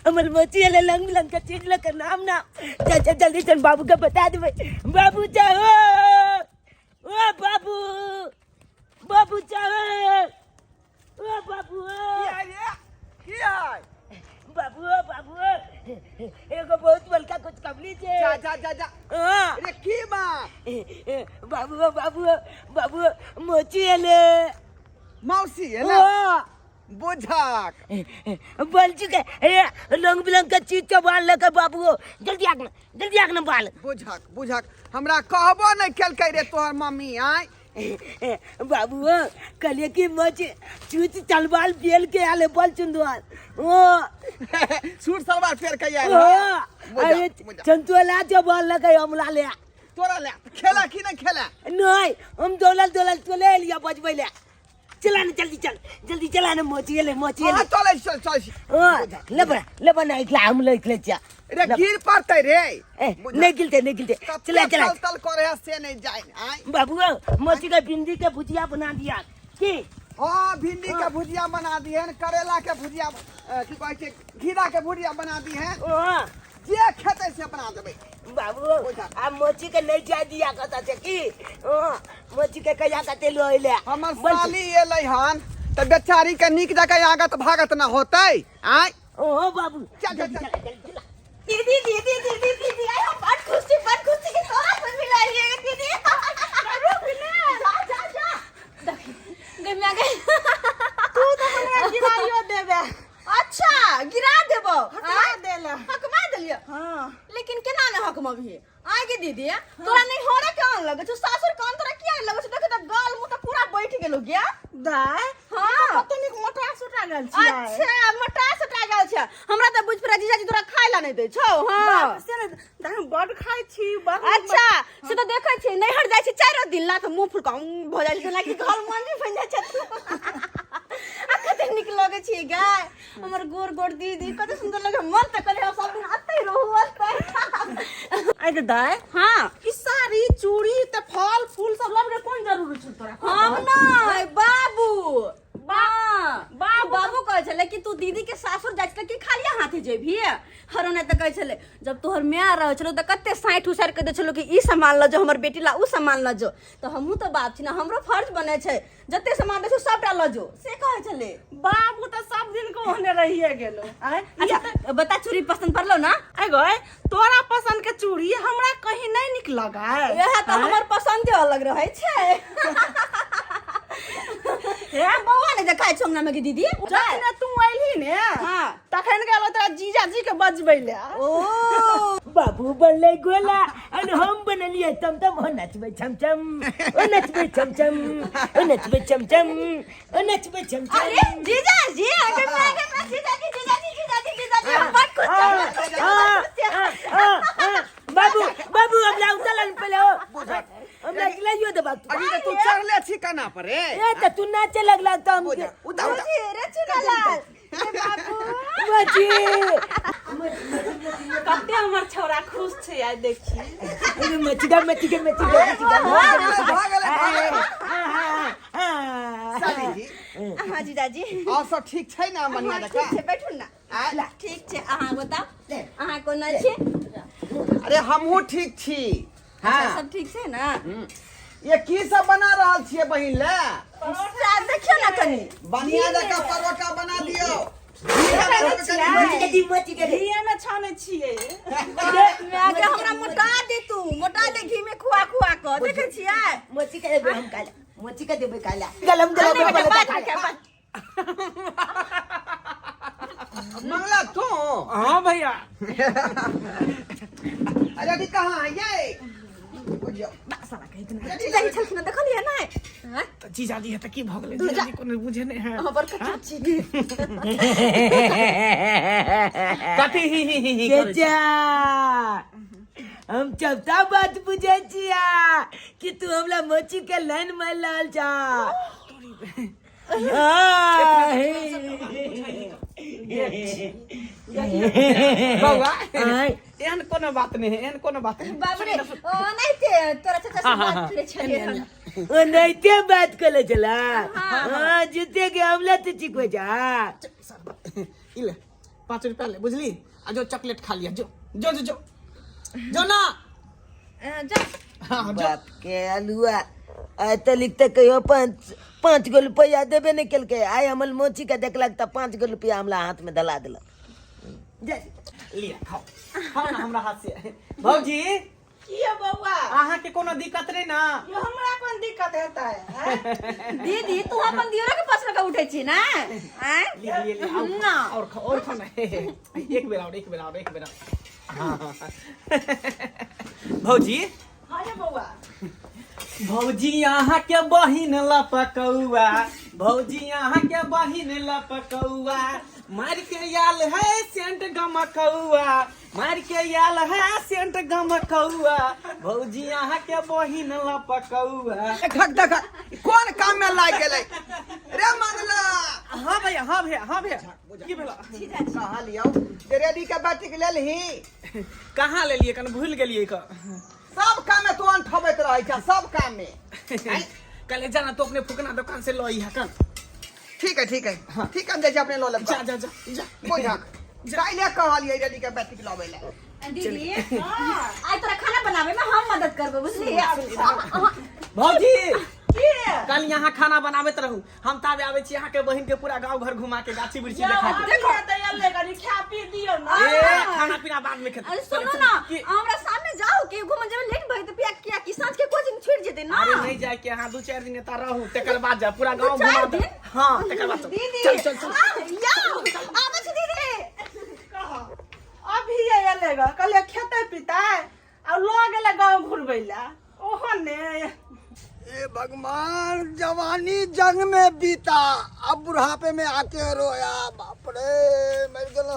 हमर मोची ले लंग लंग का चीज लेकर नाम ना चल जल्दी चल बाबू का बता दे बाबू चाहो ओ बाबू बाबू चाहो ओ बाबू बाबू बाबू एगो बहुत बड़का कुछ कबली छे जा अरे की बा बाबू बाबू बाबू मोची ले मौसी है ना बुझाक बोल चुके रंग बिरंग का चीज का बाल लेकर बाबू जल्दी आगना बाल बुझाक हमरा कहबो नहीं केलकै रे तोहर मम्मी आय बाबू कलिए की मच चूच तलवार बेल के आले बोल चंदवाल ओ सूट सलवार फेर के आय अरे चंदवाला जो बोल लगे हमला ले तोरा ले खेला की नहीं खेला नहीं हम दौलत तो ले लिया बजबै ले चला ना जल्दी चला ना मोची ले चल लेबा नहीं खला हम ले जा रे गिर पड़ते रे नहीं गिरते चला तल करे से नहीं जाए आय बाबू मोची का भिंडी के भुजिया बना दिया की हां भिंडी के भुजिया बना दी है करेला के भुजिया की कहै छै घिरा के भुजिया बना दी है जे खेते से बना देबे बाबू आ मोची के नहीं जा दिया कहता छै की मोची के कहिया कते लोइले हमर साली एलै हन त बेचारी के निक जका आगत भागत न होतै आय ओ बाबू चल दीदी आई हम बहुत खुशी तोरा से मिलाई है दीदी जा गम्या गई तू तो हमरा गिराइयो देबे अच्छा गिरा देबो हकमा देला हकमा देलियो हां लेकिन केना न हकम भी आगे दीदी तोरा नहीं होरे कान लगे छ सासुर कान तोरा किया लगे छ देखे त गाल मुंह त पूरा बैठ गेलो गया दाय हां कतो निक मोटा सुटा गेल छ अच्छा मोटा सुटा गेल छ हमरा त बुझ परा जीजाजी तोरा खाय ला नहीं दे छौ हां से न हम बड खाय छी अच्छा से त देखे छी नहीं हट जाय छी 4 दिन ला त मुंह फुलका भ जाय छ लागी घर मन भी बन जाय छ कते निक लगे छी गाय हमर गोर दीदी कते सुंदर लगे मन त करे सब दिन अतै रहू अतै आई दाय हां ई साड़ी चूड़ी त फल फूल सब लाबे कोन जरूरी छ तोरा हम ना बाबू बाबू कहे छले कि तू दीदी के सासुर जाय छले कि खाली हाथे जेबी हरो ने त कहे छले जब तोहर माय रह छलो त कते 60 उसार के दे छलो कि ई सामान ल जो हमर बेटी ला उ सामान ल जो त हमहु त बाप छी ना हमरो फर्ज बने छै जते सामान दे सबटा ल जो से कहे छले बाबू त सब दिन को होने रहिए गेलो अच्छा बता चूड़ी पसंद पड़लो ना आई गए तोरा पसंद के चूड़ी हमरा कहीं नहीं निक लगाए यह त हमर पसंद अलग रहे छै हे बौआ ने देखाय छ हमरा में के दीदी जखने तू आइली ने हां तखन गेलो तोरा जीजाजी के बजबै ले ओ बाबू बनले गोला और हम बनलिए तम हो नचबे छम ओ नचबे छम ओ नचबे छम ओ नचबे छम अरे जीजाजी आगे में जीजाजी बहुत खुश बाबू हम लाउ चलन पहले हम लाइयो दे बात अभी तो तू चढ़ले छी कना पर रे ए त तू नाचे लगला त हम उदा रे चुनालाल बाबू मची कते हमर छोरा खुश छै आई देखी अरे मची के साली जी हां जीजाजी और सब ठीक छै ना बढ़िया देखा ठीक छै बैठू ना ठीक छै अहाँ बताओ अहाँ कोना छी अरे हमहू ठीक छी हां सब ठीक छै ना ये की सब बना रहल छियै बहिन ले देखियो ना कनी बढ़िया जका परोठा बना दियो मची के घी में छाने छिए आगे हमरा मोटा दे तू मोटा दे घी में खुआ क देखे छियै मची के देबे हम काला मची के देबे काला गलम मंगला तू हां भैया अरे अभी कहां है ये साला कहि इतना जीजाजी छलखिन देखलिए ना हां त जीजाजी है त की भ गेलै जीजाजी कोनो बुझे नहीं है हमर कच्ची छी कथी ही चाचा हम चौथा बात पूछे छिया कि तू हमला मोची के लाइन में लाल जा बौआ एहन कोनो बात नहीं है एहन कोनो बात नहीं बाबू रे ओ नहीं थे तोरा चाचा से बात करे छलिए हम ओ नहीं ते बात कर चला हां जीते के हमला तो चिक हो जा इले 5 रुपया ले बुझली आ जो चॉकलेट खा लिया जो जो जो जो जो ना जा हाँ जो बाप के अलुआ आय तो लिखते कहियो 5 गो रुपया देबे नहीं कल के आय हमल मोची का देखलक त 5 गो रुपया हमला हाथ में धला दिलक जा लिया खाओ खाओ ना हमरा हाथ से भौजी किया बउआ अहाँ के कोनो दिक्कत नहीं ना यो हमरा कोन दिक्कत हेता है दीदी तू अपन दियोरा के पास लगा उठे छी ना हैं लिए लिए लिए आओ, ना और खाओ ना एक बेर आओ हाँ भौजी हां रे बउआ भौजी यहाँ के बहिन लपकौआ भौजी यहाँ के बहिन लपकौआ मार के याल है सेंट गमकौआ मार के याल है सेंट गमकौआ भौजी यहाँ के बहिन लपकौआ धक धक कोन काम में लाग गेलै रे मंगला हाँ भैया की भेला कहां लियो रेडी के बैठ के लेल ही कहाँ ले लिए कन भूल गेलिए का सब काम में तू अंठबैत रहै छ सब काम में कल जाना तो अपने फुकना दुकान से लो है कन ठीक है ठीक है जे अपने लो लब जा जा जा जा बुझक जाइले कहलिए रेडी के बैठ के लबै ले दीदी आज तोरा खाना बनावे में हम मदद करबो बुझली भौजी कल यहाँ खाना बनाबे रहूं हम ताबे आवे छी यहाँ के बहिन के पूरा गांव घर घुमा के गाछी वृक्षी देखा के देखो तैयार करी खा पी दियो ना ए खाना पीना बाद में खेते अरे सुनो ना हमरा सामने जाओ के घूम जब लेट भई त पिया किया कि सांझ के कोचिंग छूट जेते ना अरे नहीं जाए के यहाँ 2-4 दिन एता रहू तकर बाद जा पूरा गांव 2-4 घुमा दे दिन? हां तकर बाद दीदी चल चल चल याओ आबै छी दीदी कहा अभी ये लेगा कल खेते पीता और लो गेले गांव घुरबैला ओहो ने ए भगवान जवानी जंग में बीता अब बुढ़ापे में आके रोया बाप रे मर गेलो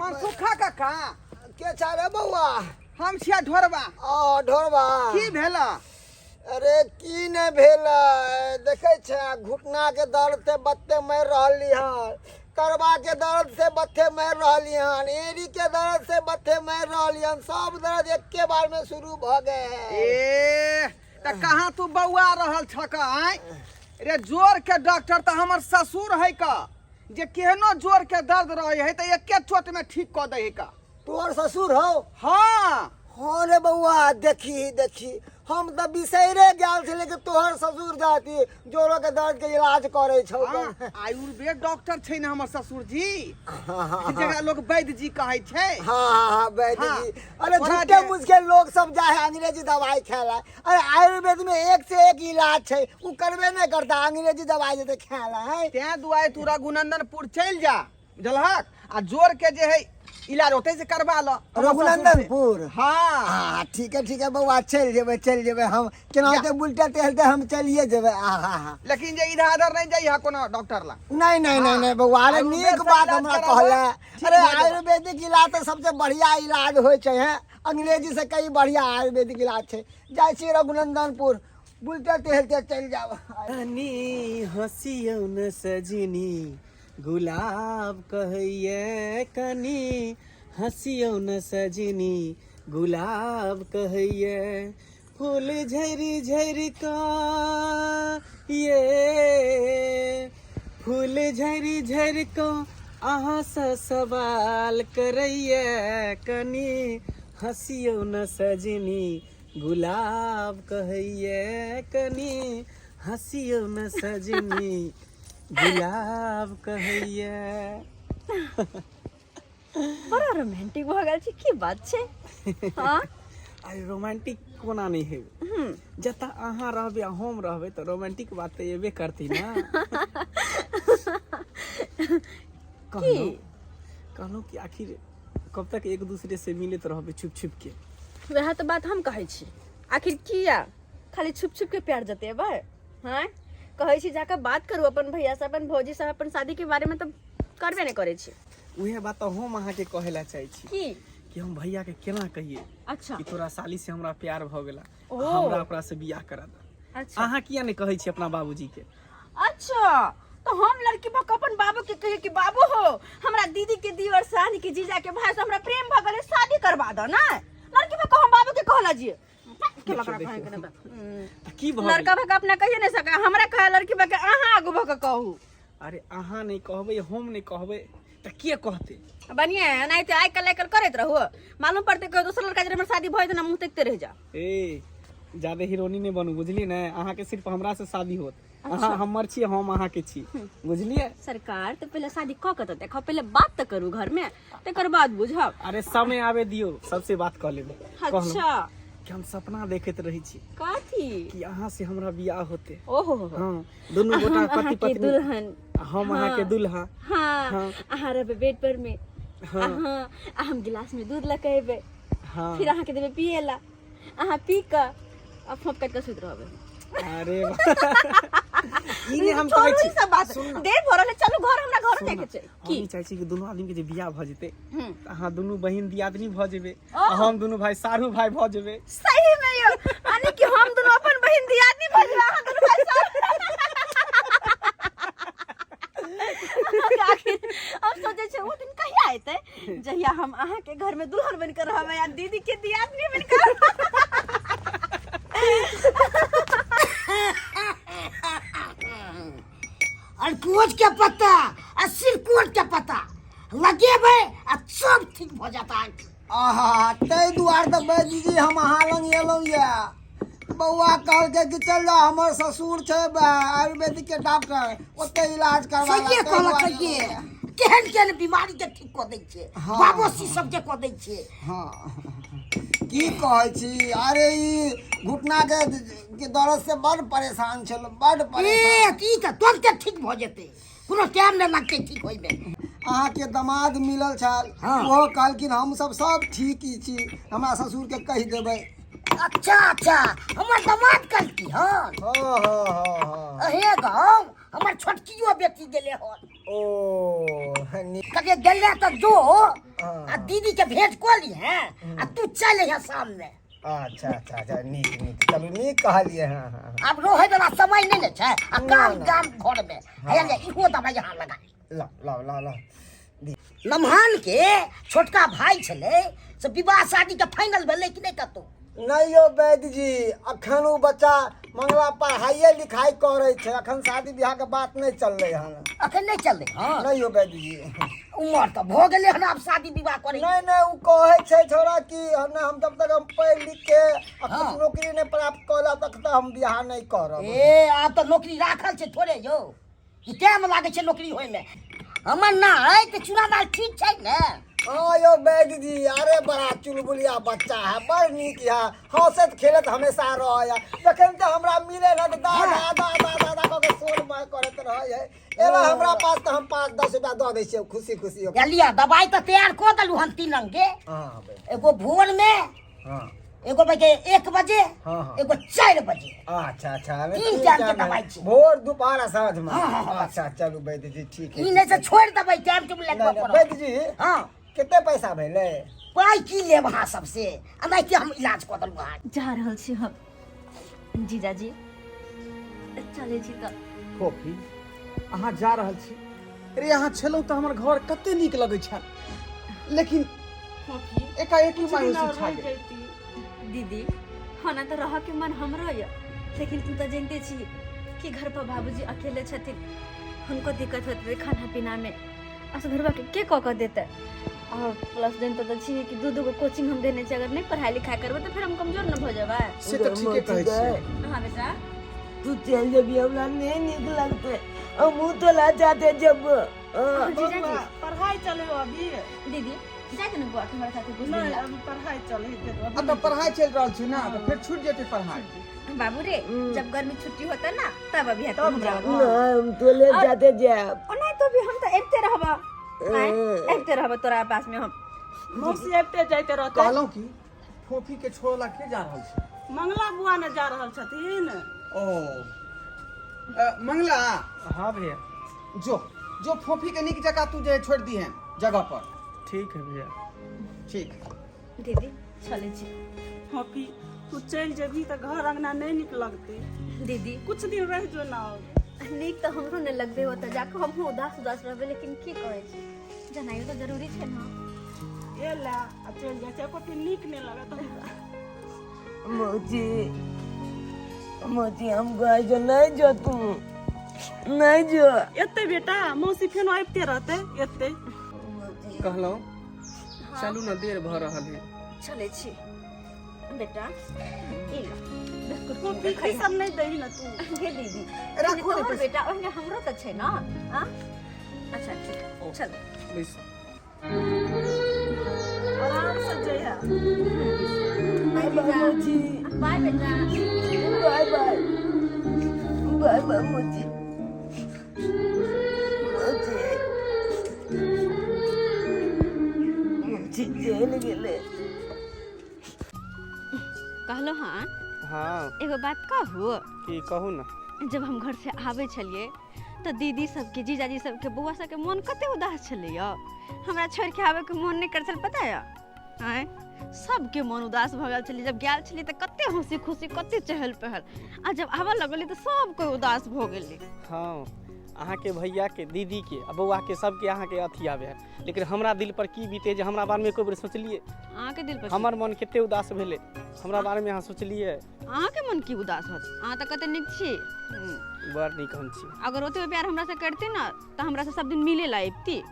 मन सुखा काका के चारे बउआ हम छिया ढोरबा ढोरबा की भेला अरे की ने भेला देखे छ घुटना के दर्द से बत्ते मर रहली हन करबा के दर्द से बत्ते मर रहली हन एड़ी के दर्द से बत्ते मर रहली हन सब दर्द एक के बार में शुरू भ गए ए त कहां तू बउआ रहल छक आय रे जोर के डॉक्टर त हमर ससुर है का जे केहनो जोर के दर्द रहे है त एके चोट में ठीक क दे है का तोहर ससुर हो हां हाँ रे बउआ देखी हम तो बिसरे गेल छे लेकिन तोहर ससुर जाती जोरो के दर्द के इलाज करे छौ आयुर्वेद डॉक्टर छै न हमर ससुर जी जगह लोग वैद्य जी कहै छै हाँ वैद्य हाँ, जी अरे थोड़ा झूठे देर- मुझके लोग सब जाए अंग्रेजी दवाई खेला अरे आयुर्वेद में एक से एक इलाज छै उ करबे नहीं करता अंग्रेजी दवाई जते खेला है ते दुआरे तू रघुनंदनपुर चल जा बुझलहक आ जोर के जे है इलाज होते से करवा लो रघुनंदनपुर हाँ हाँ ठीक है बउआ चल जेबे हम केनाते बुलटे टहलते हम चलिए जेबे हाँ लेकिन जे इधर उधर नहीं जाइए कोनो डॉक्टर ला नहीं बउआ अरे आयुर्वेद नीक से बात इलाज हमरा कराबो। कहले ठीक अरे बात है। आयुर्वेदिक इलाज तो सबसे बढ़िया इलाज होय छै है अंग्रेजी से कई बढ़िया आयुर्वेदिक इलाज छै जाय छी रघुनंदनपुर बुलटे टहलते चल जाब कनी हंसियो न सजनी गुलाब कहैये कनी हंसियो न सजनी गुलाब कहैये फूल झरि झरि का ये फूल झरि झरि का अहाँ से सवाल करैये कनी हंसियो न सजनी गुलाब कहैये कनी हंसियो न सजनी गुलाब कहैये बड़ा रोमांटिक भ गेल छी की बात छै हां अरे रोमांटिक कोना नहीं है जता अहाँ रहबे हम रहबे तो रोमांटिक बात तो एबे करती ना कहलो कि आखिर कब तक एक दूसरे से मिलते रहबे छुप छुप के वह तो बात हम कहै छी आखिर किया खाली छुप छुप के प्यार जतेबै हैं कहै छी जाके बात करू अपन भैया से अपन भौजी से अपन शादी के बारे में तो करबे नहीं करे छी उहे बात तो हम अहाँ के कहेला चाहे छी की कि हम भैया के केना कहिए अच्छा कि तोरा साली से हमरा प्यार भ गेला ओ। हमरा ओकरा से बियाह करा दे अच्छा अहाँ किया नहीं कहै छी अपना बाबूजी के अच्छा तो हम लड़की बक अपन बाबू के कहे कि बाबू हो हमरा दीदी के दी और सानी के जीजा के भाई से हमरा प्रेम भ गेले शादी करवा दो ना लड़की बक हम बाबू के कहला जी के लग रहा है कि ना की भ लड़का बक अपना कहिए नहीं सका हमरा कहे लड़की बक अहाँ आगू बक कहू अरे अहाँ नहीं कहबे हम नहीं कहबे तो के कहते बढ़िया नहीं तो आइ कल करत रहू मालूम पड़ते कोई दूसरा लड़का जरे हमर शादी भइल त ना मुंह देखते रह जा ए ज्यादा हीरोनी नहीं बनू बुझली ना अहाँ के सिर्फ हमरा से शादी होत अहाँ हमर छी हम अहाँ के छी बुझलिए सरकार तो पहले शादी क के तो देखो पहले बात तो करू घर में तेकर बाद बुझब अरे समय आवे दियो सबसे बात कर लेबे अच्छा कि हम सपना देखत रही छी काथी कि अहाँ से हमरा बियाह होते ओहो हां दोनों गोटा पति पत्नी दुल्हन हम अहाँ के दुल्हा हां अहाँ रहबे बेड पर में हाँ। हां हम गिलास में दूध लगाएबे हां फिर अहाँ के देबे पिएला अहाँ पी के अब फप काट के सुत रहबे अरे ई ने हम कहै छी सब बात देर भरल है चलो घर हमरा घर देखे छै की चाहै छी कि दोनों आदमी के जे बियाह भ जेते अहाँ दोनों बहिन दियादनी भ जेबे हम दोनों भाई सारू भाई भ जेबे सही में यो यानी कि हम दोनों अपन बहिन दियादनी भ जेबे अहाँ दोनों भाई सारू आखिर अब सोचे छै वो दिन कहिया आइते जहिया हम अहाँ के घर में दुल्हन बनकर रहबे या दीदी के दियादनी बनकर और कोच के पत्ता और सिरकोट के पत्ता लगेबे आ सब ठीक हो जाता है आहा तै दुआर त बैदी जी हम अहाँ लंग एलहुँ ये बौआ कहलकै कि चल जा हमर ससुर छै आयुर्वेदिक के डॉक्टर ओते इलाज करवा सहिए कहलक सहिए केहन केहन बीमारी के ठीक कऽ दै छै हाँ। बाबोसी सबके कऽ दै छै हाँ की कहै छी अरे ई घुटना के दर्द से बड़ परेशान छल बड़ परेशान की त तुरंते ठीक भऽ जेतै कोनो टाइम नहि लगतै ठीक होइमे अहाँ के दामाद मिलल छल हाँ। ओहो कहलखिन हम सब ठीक ही छी हमरा ससुर के कहि देबै अच्छा अच्छा हमर दामाद कहलकी हन हाँ अहे गाँव हमर छोटकियो बेटी गेले हन ओ कहे गेले त जो आ दीदी के भेंट कऽ ली है आ तू चल यहाँ सामने अच्छा नीक चलू नीक कहलिए हाँ अब रोहे वाला समय नहीं ने छै आ काम घर में है ले इहो दवाई यहाँ लगा ला नमहान के छोटका भाई छले से विवाह शादी के फाइनल भेलै कि नहीं कतौ नहीं यो वैद्य जी अखन उ बच्चा मंगला पढ़ाइए लिखाई करे छै अखन शादी ब्याह के बात नहीं चल रही हन अखन नहीं चललै हाँ नहीं यो वैद्य जी उमर तो भ गेलै हन अब शादी विवाह करे नहीं उ कहे छै छोरा कि हम जब तक हम पढ़ लिख के कुछ नौकरी नहीं प्राप्त कला तक तो हम ब्याह नहीं करब ए आब तो नौकरी राखल छै थोड़े यो कि टाइम लागे छै नौकरी होय में हमर नाय के चूड़ा दाल ठीक छै ने हाँ यो वैद्य जी अरे बड़ा चुलबुलिया बच्चा है बड़ नीक है हंसत खेलत हमेशा रहे जखन तो हमरा मिले ना दादा के सोन माय करत रहे है एला हमरा पास तो हम 5-10 रुपया दऽ दै छियै खुशी लिया दवाई तो तैयार कऽ देलू हम 3 रंग के हाँ एगो भोर में हाँ एगो बजे 1 बजे हाँ। एगो 4 बजे अच्छा तीन टाइम के दवाई छै भोर दोपहर आ साँझ में हाँ। अच्छा चलू वैद्य जी ठीक है ई नहीं से छोड़ देबै टाइम टेबल लगबऽ नहीं, पड़त वैद्य जी हां कते पैसा भेलै पाई की लेब अहाँ सबसे नहीं कि हम इलाज कऽ देलू अहाँ जा रहल छी हम जीजाजी चले छी त कॉफी अहाँ जा रहल छी अरे अहाँ छलहुँ तऽ हमर घर कते नीक लगै छल लेकिन एकाएक ही मायूसी छा गेल दीदी खाना तो रह के मन हमरो ये लेकिन तू तो जानते छी कि घर पर बाबूजी अकेले छथिन उनको दिक्कत होते है खाना पीना में असगरवा के कऽ देते और प्लस जानते तो छी कि दू को कोचिंग हम देने छी अगर नहीं पढ़ाई लिखाई करबे तो फिर हम कमजोर न हो जेबै से तो ठीके कहै छी हां बेटा तू चल जबी हमरा नहीं नीक लगते हम तो ला जाते जब जीजाजी पढ़ाई चले अभी दीदी जाते न बुआ हमारे साथ कुछ नहीं दिन अभी पढ़ाई चले अब तो पढ़ाई चल रहल छी ना तो फिर छूट जेतै पढ़ाई बाबू रे जब गर्मी छुट्टी होता ना तब अभी है तब हमरा जाओ। हम तो ले जाते जब और नहीं तो भी हम तो एबते रहबा एबते रहबा तोरा पास में हम मौसी आबते जाते रहते कहलहुँ कि फोफी के छोड़ला के जा रहल छी मंगला बुआ ने जा रहल छथिन ओ मंगला हाँ भैया जो फोफी के नीक जगह तू जे छोड़ दी है जगह पर ठीक है भैया ठीक दीदी चले छी हॉपी तू चल जेबी तो घर अंगना नहीं निक लगते दीदी कुछ दिन रह जो ना नीक तो हमरो ने लगबे होता जाके हम उदास रहबे लेकिन की करे छी जनाइयो तो जरूरी छै ना ए ला आ चल जाए छै कोती नीक नहीं लगत हमरा मोची हम गए जो नहीं जो तू नहीं जो एते बेटा मौसी फेनो आबते रहते एते कहलहुँ चलू ना, देर भऽ रहल है। चले छी बेटा, ई लो बिस्कुट कीन कॉफी के खाई सब नहीं दही ना तू। गे दीदी रखो तोहर बेटा। बेटा ओहने हमरो त छै ना। हां अच्छा ठीक चल बैस। आराम से जइहा। बाबूजी बाय बेटा। बाय बाय बाय बाबूजी। मुझे जेल गेले। कहलो हाँ हाँ एगो बात कहू, की कहू ना। जब हम घर से आवे छलिए तो दीदी सबके जीजाजी सबके बउआ सबके मन कते उदास छले य। हमरा छोड़ के आवे के मन नहीं कर छल, पता है हैं? सबके मन उदास भ गेल छली। जब गेल छली तो कते हंसी खुशी कते चहल पहल, आ जब आवे लगली तो सब कोई उदास भ गेली। हाँ अहाँ के भैया के, दीदी के, बउआ के, सबके अहाँ के अथी आवे है, लेकिन हमरा दिल पर की बीते जे हमरा बारे में एको बेर सोचलिए? अहाँ के दिल पर हमर मन कते उदास भेले, हमरा बारे में अहाँ सोचलिए? अहाँ के मन की उदास होत? अहाँ तो कते नीक छी। बड़ नीक हम छी। अगर ओतबे प्यार हमरा से करती ना तो हमरा से सब दिन मिले ला अबती।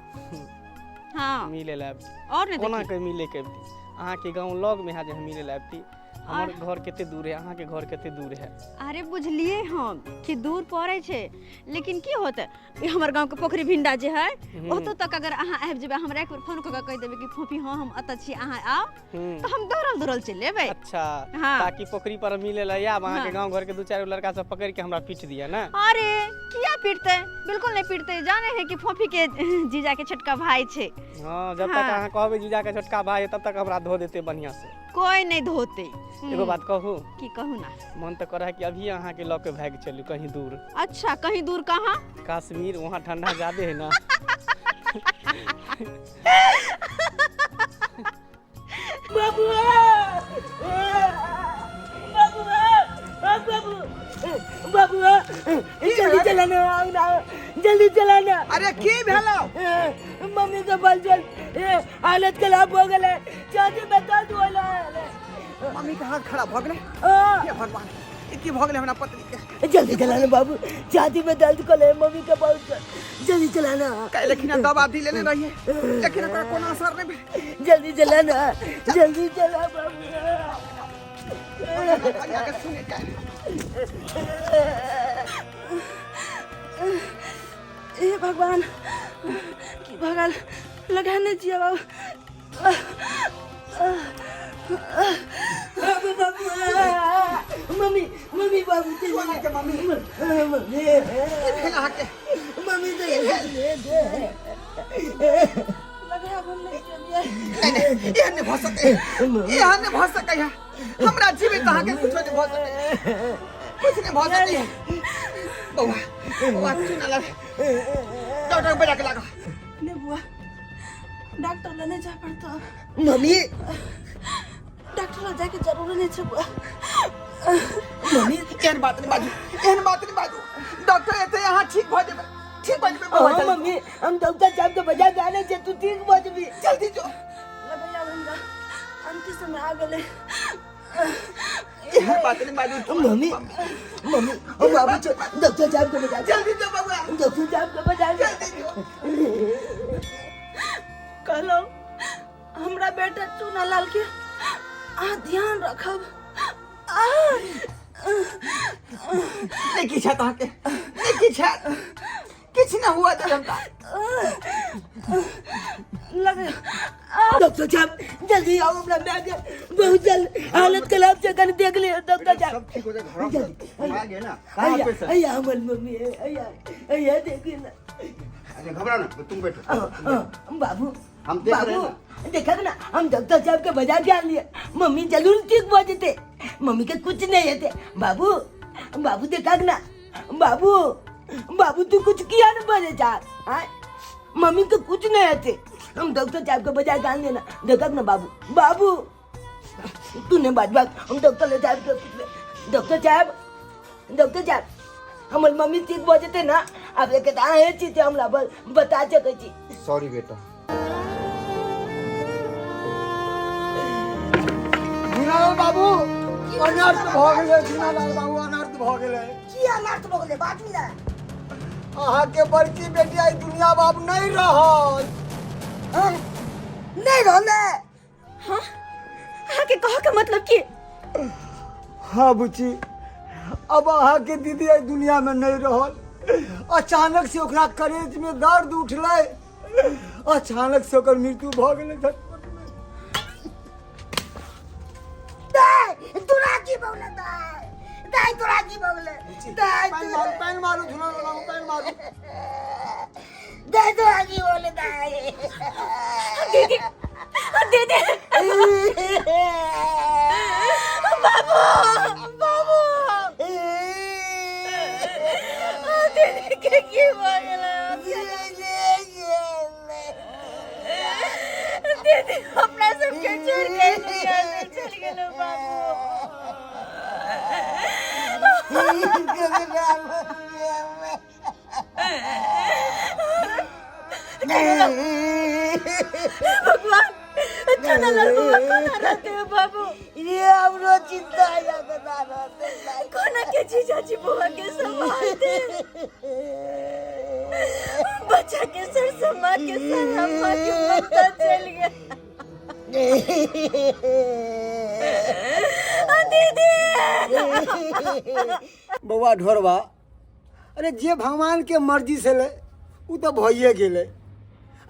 हाँ मिले लायब और नहीं कोना देखी। के मिले के अबती? अहाँ के गांव लग में है जे हम मिले लायबती। हमर घर कते दूर है, अहाँ के घर कते दूर है? अरे बुझलिए हम कि दूर पड़े छे, लेकिन की होते ये हमर गांव के पोखरी भिंडा जे है ओतो तक अगर अहाँ आबि जेबे, हमरा एक बार फोन क के कह देबे कि फूफी हाँ हम अत छी, अहाँ आओ, तो हम दौड़ल चल लेबे। अच्छा हाँ। ताकि पोखरी पर मिले ला या अहाँ के हाँ। गांव घर के दो चार लड़का सब पकड़ के हमरा पीट दिया ना। अरे किया पीटते? बिल्कुल नहीं पीटते। जाने हैं कि फूफी के जीजा के छोटका भाई छे। हाँ जब तक हाँ। अहाँ कहबे जीजा के छोटका भाई है, तब तक हमरा धो देते बढ़िया से। कोई नहीं धोते। एगो बात कहू, की कहू ना। मन तो कर है कि अभी अहाँ के लौके भाग चलू कहीं दूर, अच्छा कहीं दूर कहाँ? कश्मीर, वहाँ ठंडा ज्यादा है ना। जल्दी चलाना, जल्दी चलाना। अरे की भेलो? मम्मी के बल चल हालत खराब हो गए, चाची में दर्द होला। मम्मी के हाथ खराब भ गेलै। हे भगवान, ई की भ गेलै हमरा पत्नी के? जल्दी चलाना बाबू, छाती में दर्द करे, मम्मी के बल चल, जल्दी चलाना। लेकिन दवा दी लेने रहिए, लेकिन ओकरा कोनो असर नहीं भेल। जल्दी चलाना, जल्दी चला बाबू। कन्या के सुने के ए भगवान की भगल लगाने चाहिए बाबू। मम्मी मम्मी बाबू सोना के मम्मी मम्मी भेला के मम्मी तो ले दे लगा बोलने के ये नहीं भ सके, ये नहीं भ सके है। हमरा जीवित अहाँ के कुछ नहीं भ सके, कुछ नहीं भ सके। बउआ बउआ सुन लग डॉक्टर बेटा के लगा ने बुआ डॉक्टर लेने जा पड़ता। मम्मी डॉक्टर जाके जरूर नहीं छे बुआ। मम्मी एहन बात नहीं बाजू, एहन बात नहीं बाजू। डॉक्टर एते यहाँ ठीक भ जेबे, ठीक भ जेबे। बउआ हाँ मम्मी हम डॉक्टर साहब के बजा जाने छे, तू ठीक बात भी जल्दी जो। लगैया हमरा अंतिम समय आ गेले। एहन बात नहीं बाजू। मम्मी मम्मी ओ बाबू चल डॉक्टर साहब के बजा, जल्दी जो बउआ, डॉक्टर साहब के बजा। जल्दी जो। कहलो हमरा बेटा चूनालाल के ध्यान रखब। नहीं की छत आके, नहीं की छत, किछ ना हुआ जनता। लगे डॉक्टर साहब जल्दी आओ, हमरा बैग बहुत जल्द हालत खराब से कर देख ले डॉक्टर साहब। सब ठीक हो जाए, घर पे आ गए ना। कहाँ अय्या पे सर? अय्या हमर मम्मी अय्या अय्या देखिए ना। अरे घबरा ना, तुम बैठो। बाबू हम देख रहे हैं बाबू देखा ना, हम डॉक्टर साहब के बजा के आ लिए, मम्मी जरूर ठीक हो जेते, मम्मी के कुछ नहीं होते। बाबू बाबू देखा ना, बाबू बाबू तू कुछ किया ना बजे चार, मम्मी के कुछ नहीं होते। हम डॉक्टर साहब के बजा के आ लिए ना, देखा ना बाबू। बाबू तूने बात बात हम डॉक्टर साहब के, डॉक्टर साहब हमर मम्मी ठीक हो जेते ना, अब एक है चीज हमरा बता सके छी। सॉरी बेटा। दीनालाल बाबू अनर्थ भ गेलै, दीनालाल बाबू अनर्थ भ गेलै। की अनर्थ भ गेलै बात मिला? अहाँ के बड़की बेटी आई दुनिया बाबू नहीं रहल। नहीं रहले। हाँ अहाँ के कहा के मतलब की हाँ बुची, अब अहाँ के दीदी एहि दुनिया में नहीं रहल। अचानक से ओकरा करेज में दर्द उठले, अचानक से ओकर मृत्यु भ गेलै झटपट में। तोरा की बोले दाई तोरा की बोले पैन मारू धुना लगाओ, पैन मारू। दाई तोरा की बोले दाई दीदी दीदी बाबू बाबू दीदी के की बोले दीदी अपना सबके छोड़ के दुनिया से चल गेलो बाबू। भगवान चना लड़को कोना रहते हो बाबू। ये हमरो चिंता या बता रहते कोना के जीजा जी बुआ के संभालते बच्चा के सर से माँ के सर अम्मा के पता चल गया। दीदी बउआ ढोरवा, अरे जे भगवान के मर्जी से ले उ तो भइए गेले।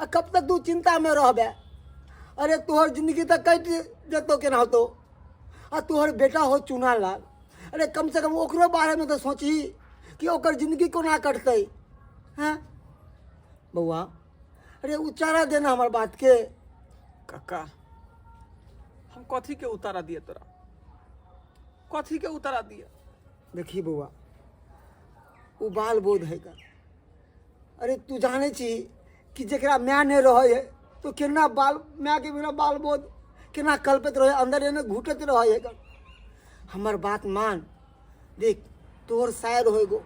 आ कब तक तू चिंता में रहबे? अरे तोहर जिंदगी तो कट जतो केना होतो। आ तोहर बेटा हो चुना लाल, अरे कम से कम ओकरो बारे में तो सोची कि ओकर जिंदगी कोना कटते। हैं बउआ, अरे उचारा देना हमार बात के। काका हम कथी के उतारा दिए तोरा, कथी के उतारा दिए? देखी बउआ, उ बाल बोध है का। अरे तू जाने छी कि जरा मैं नहीं रहे है तो केना बाल मैं के बिना बाल बोध केना कल्पित रहे, अंदर एने घुटत रहे है। हमार बात मान, देख तोहर शायर होएगो,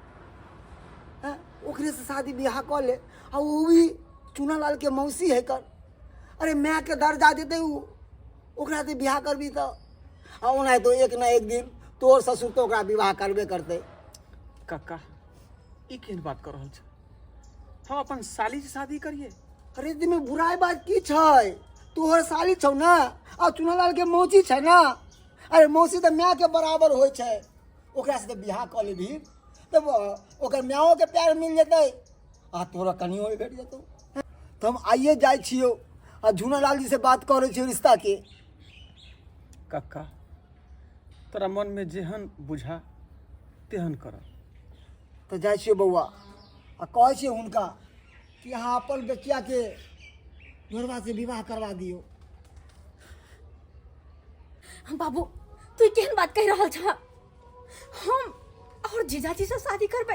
ओकरे से शादी ब्याह कर ले। आ वो भी चुना लाल के मौसी है कर। अरे मैं के दर्जा देते ओकरा से ब्याह करबी तो ओना तो एक ना एक दिन तोर ससुर तो ओकरा विवाह करबे करते। काका ई केहन बात कर रहल छ? हम अपन साली से शादी करिए? अरे दिमे बुराई बात की छै? तोहर साली छौ ना, आ चुनालाल के मौसी छै ना। अरे मौसी तो माय के बराबर होय छै, ओकरा से बियाह क लेबही तब ओकर माओ के प्यार मिल जेतै आ तोरा कनियो भेट जेतौ। तो हम आइए जाय छियो आ झुनालाल जी से बात करे छियो रिश्ता के। काका तोरा मन में जेहन बुझा तेहन कर। तो जाय छियो बउआ आ कहै छियो हुनका कि अहाँ अपन बेटिया के घरवा से विवाह करवा दियो। बाबू तू केहन बात कह रहल छ? हम और जीजाजी से शादी करबे,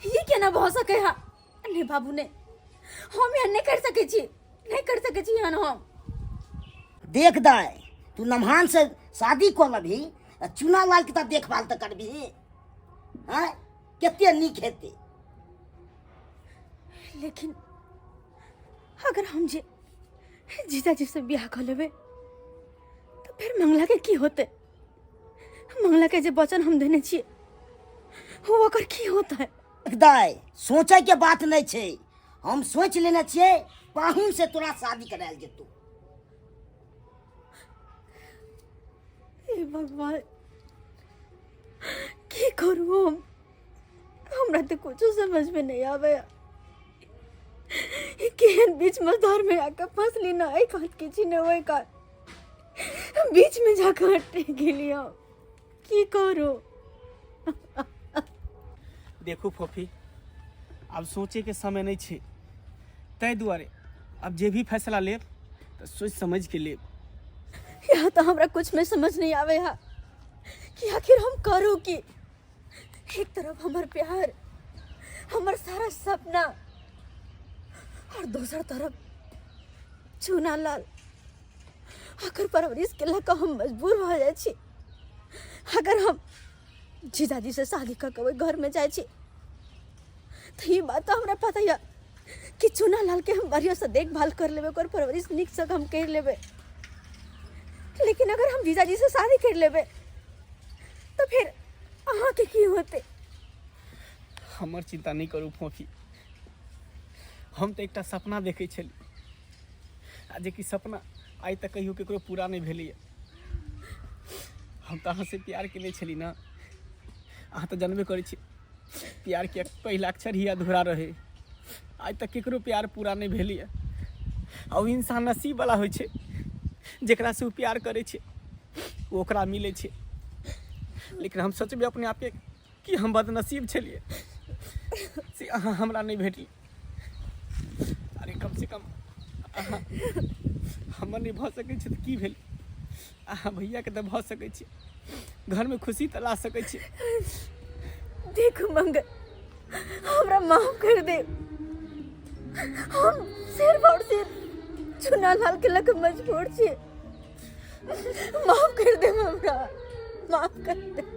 ये केना भ सके है? नहीं बाबू ने, हम यहाँ नहीं कर सके छी, नहीं कर सके छी यहाँ हम। देख दाई तू नमहान से शादी कर लभी, चुना लाल के देखभाल तो करबी। हैं केते नीक हेते। लेकिन अगर हम जे जीजाजी से ब्याह कर लेबे तो फिर मंगला के की होते? मंगला के जे वचन हम देने छिए वो ओकर की होता है? दाई सोचे के बात नहीं छे, हम सोच लेने छिए पाहुन से तोरा शादी करायल जेतौ। हे भगवान की करू हम? हमरा तो कुछ समझ में नहीं आवे। केहन बीच मझधार में आकर फंसली ना, एक हाथ के छीने हुए का बीच में जाकर अटक गेली। की करू? देखू फोफी, अब सोचे के समय नहीं छे, तै दुआरे अब जे भी फैसला ले तो सोच समझ के ले। यहाँ तो हमरा कुछ में समझ नहीं आवे है कि आखिर हम करो की। एक तरफ हमार प्यार, हमार सारा सपना, और दूसर तरफ चुना लाल। आखिर परवरिश के लाका हम मजबूर हो जाए छी। अगर हम जीजाजी से शादी करके घर में जाए छी तो ये बात तो हमरा पता है कि चुना लाल के हम बढ़िया से देखभाल कर लेबे, और परवरिश निक से हम कर लेबे। लेकिन अगर हम जीजाजी से शादी कर लेबे तो फिर अहाँ के की होते? हमर चिंता नहीं करू फोफी, हम तो एक सपना देखे छली। आज की सपना आइ तक कहियो केकरो पूरा नहीं भेलिए। हम तो अहाँ से प्यार के लिए छली ना, अहाँ तो जानबे करै छी प्यार के पहला अक्षर ही अधूरा रहे। आज तक केकरो प्यार पूरा नहीं भेलिए। और इंसान नसीब वाला होइ छै, जेकरा से वो प्यार करे छे ओकरा मिले छे। लेकिन हम सोचबे अपने आप के कि हम बदनसीब छलिए से अहाँ हमरा नहीं भेटली। अरे कम से कम अहाँ हमर नहीं भ सकै छै तऽ की भेल, अहाँ भैया के तऽ भ सकै छै, घर में खुशी तऽ ला सकै छै। देखो मंगल, हमरा माफ कर दे। हम सिर्फ और सिर्फ चुना लाल के लग मजबूर छे। माफ कर दे हमरा, माफ कर दे।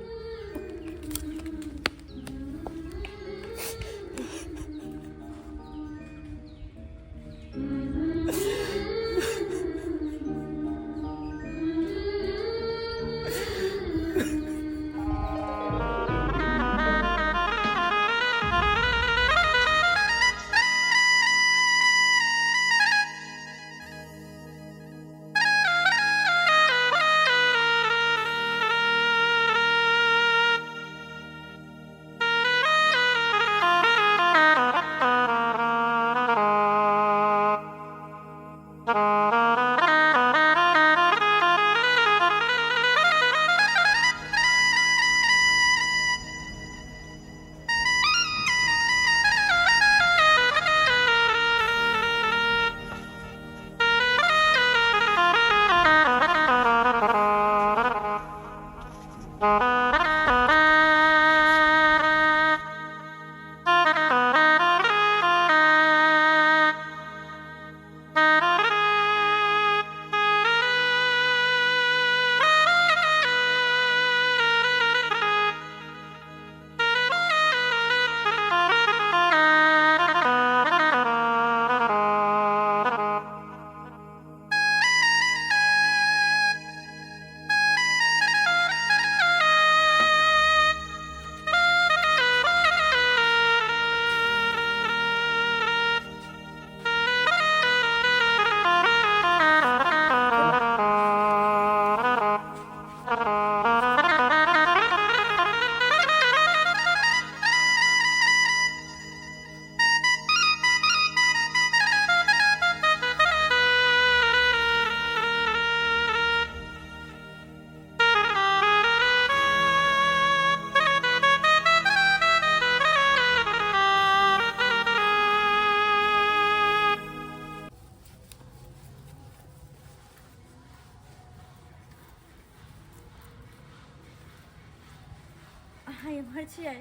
अहाँ एम्हर छियै?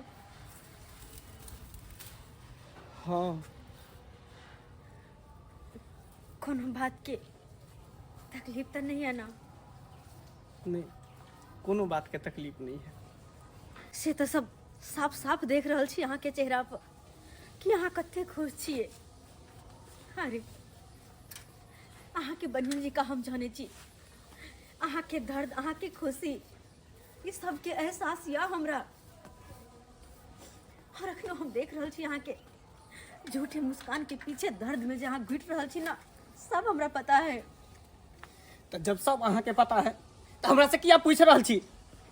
हाँ, कोनो बात के तकलीफ तो नहीं है ना? नहीं, कोनो बात के तकलीफ नहीं है। से तो सब साफ साफ देख रहल छी अहाँ के चेहरा पर कि अहाँ कते खुश छियै। अरे अहाँ के बहिन जी का हम जाने छी, अहाँ के दर्द, अहाँ के खुशी, ये सब के एहसास या हमरा। और अखनो हम देख रहल छी अहाँ के झूठे मुस्कान के पीछे दर्द में जहाँ घुट रहल छी ना, सब हमरा पता है। तो जब सब अहाँ के पता है तो हमरा से किया पूछ रहल छी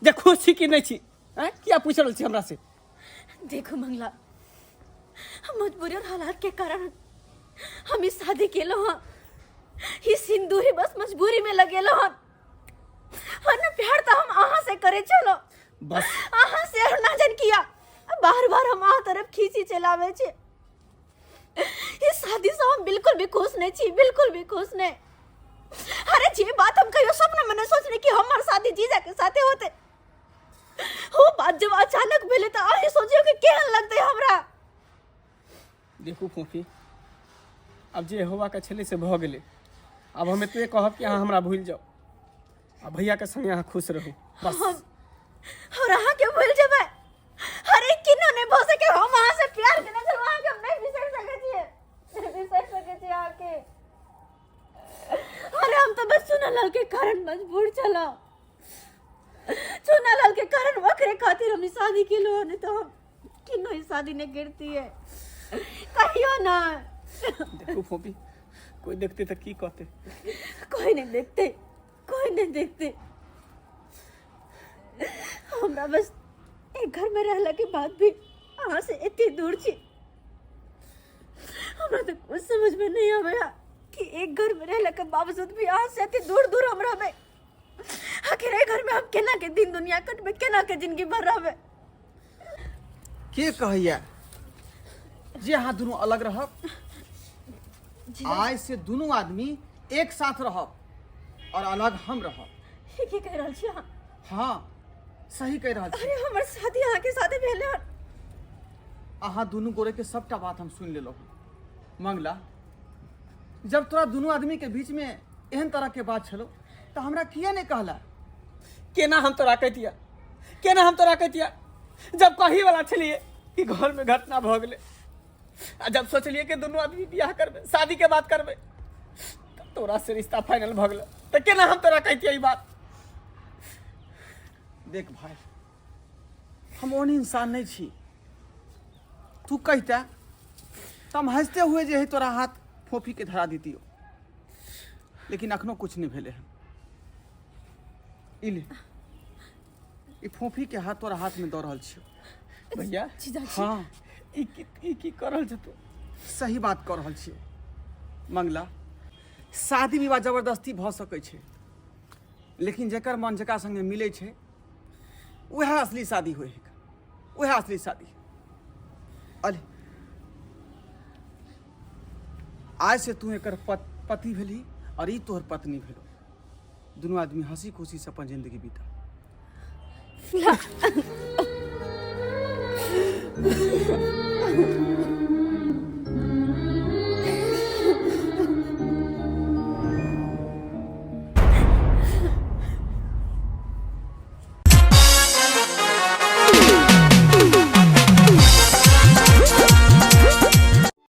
जे खुश छी कि नहीं छी? किया पूछ रहल छी हमरा से? देखो मंगला, हम मजबूरी और हालात के कारण हम इस शादी के लो हाँ, ये सिंदूरी बस मजबूरी में लगे लो हाँ। वरना प्यार तो हम आहा से करे चलो, बस आहा से और ना जन किया बार बार हम आहा तरफ खींची चलावे छे। इस शादी से हम बिल्कुल भी खुश नहीं छी, बिल्कुल भी खुश नहीं। अरे जे बात हम कहियो सपने में नहीं सोचने कि हमार शादी जीजा के साथे होते, वो बात जब अचानक भेले तो आही सोचियो कि केहन लगते हमरा। देखू फूफी, अब जे होवा के छले से भ गेले। अब हम एतबे कहब कि अहाँ हमरा भूल जाओ आ भैया के संगे अहाँ खुश रहू बस। और अहाँ के भूल जेबै? अरे किनो नहीं भ सके, हम अहाँ से प्यार करने छल, अहाँ के हम नहीं बिसर सके छियै, नहीं बिसर सके छियै अहाँ के। अरे हम तो बस चुनालाल के कारण मजबूर चला, चुनालाल के कारण वकरे खातिर हम शादी के लो, नहीं तो हम किनो ही शादी नहीं गिरती है, कहियो ना। देखो फूफी, कोई देखते तो की कहते। कोई नहीं देखते, कोई नहीं देखते। हमरा बस एक घर में रहला के बाद भी अहाँ से इतनी दूर छी। हमरा तो कुछ समझ में नहीं आवेला कि एक घर में रहला के बावजूद भी अहाँ से इतनी दूर दूर हमरा में। आखिर एक घर में हम केना के दिन दुनिया कटबे, केना के जिंदगी भर रहबे। के कहैया जे अहाँ दोनों अलग रहब? आज से दोनों आदमी एक साथ रहब और अलग हम रहब। ये की कह रहल छी अहाँ? हाँ सही कह रहा छी। अरे हमर शादी अहाँ के साथे भेले हन। अहाँ दोनों गोरे के सबटा बात हम सुन लेलो। मंगला, जब तोरा दोनों आदमी के बीच में एहन तरह के बात छलो तो हमरा किया नहीं कहला? केना हम तोरा कहतिया, केना हम तोरा कहतिया जब कही वाला छलिए कि घर में घटना भ गेले, आ जब सोचलिए कि दोनों आदमी बियाह करबे, शादी के बात करबे, तब तोरा से रिश्ता फाइनल भ गेले तो केना हम तोरा कहतिया ई बात? देख भाई, हम ओहन इंसान नहीं छी। तू कहता तो हम हंसते हुए जे है तोरा हाथ फोफी के धरा देती हो, लेकिन अखनो कुछ नहीं भेले है। इले ई फोफी के हाथ तोरा हाथ में दऽ रहल छियो भैया। हाँ ई की कर रहल छ तू? सही बात कर रहल छियो मंगला। शादी विवाह जबरदस्ती भ सकै छै, लेकिन जेकर मन जका संगे मिलै छै वह असली शादी हुए, वह असली शादी। अरे आज से तू एक पति भेली और ई तोहर पत्नी भेलो। दोनों आदमी हंसी खुशी से अपन जिंदगी बीता।